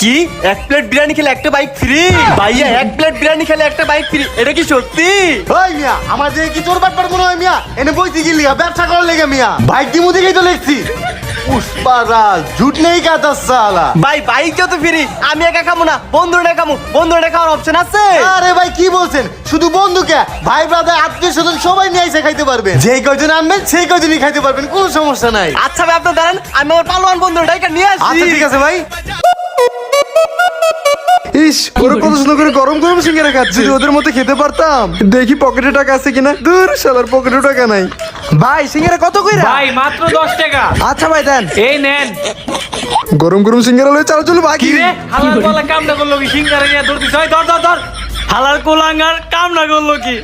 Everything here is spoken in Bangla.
কি এক প্লেট বিরিয়ানি খেলে একটা বাইক ফ্রি? ভাইয়া এক প্লেট বিরিয়ানি খেলে একটা বাইক ফ্রি, এটা কি সত্যি? ওই মিয়া আমার যে কি তোর বাটপার মনে হয় মিয়া, এনে বইতে গেলি ব্যবসা করার লেগে মিয়া, বাইক দিমু দেখেই তো লিখছি পুষ্পারাজ ঝুট নেই কাতা সালা। ভাই বাইক যত ফ্রি, আমি একা খাবো না, বন্ধুরা খাবো, বন্ধুরা খাওয়ার অপশন আছে? আরে ভাই কি বলছেন, শুধু বন্ধুকে ভাই ব্রাদার আত্মীয় স্বজন সবাই নিয়ে এসে খাইতে পারবেন, যেই কয়জন আনবেন সেই কয়জনই খাইতে পারবেন, কোনো সমস্যা নাই। আচ্ছা ভাই আপনার দাঁড়ান, আমি আমার পালোয়ান বন্ধুটাকে নিয়ে আসি। আচ্ছা ঠিক আছে ভাই। ইস ওরা কত সুন্দর করে গরম গরম সিঙ্গারা খাচ্ছে, যদি ওদের মতো খেতে পারতাম। দেখি পকেটে টাকা আছে কিনা, দূর শালার পকেটে টাকা নাই। ভাই সিঙ্গারা কত কইরা? ভাই মাত্র 10 টাকা। আচ্ছা ভাই দেন। এই নেন। গরম গরম সিঙ্গারা লয়ে চাল চলো বাকি। কি রে হালাল বলা কাম না করলো কি, সিঙ্গারা নিয়ে ধরতি ছয় ধর ধর ধর। হালাল কোলাঙ্গার কাম না করলো কি?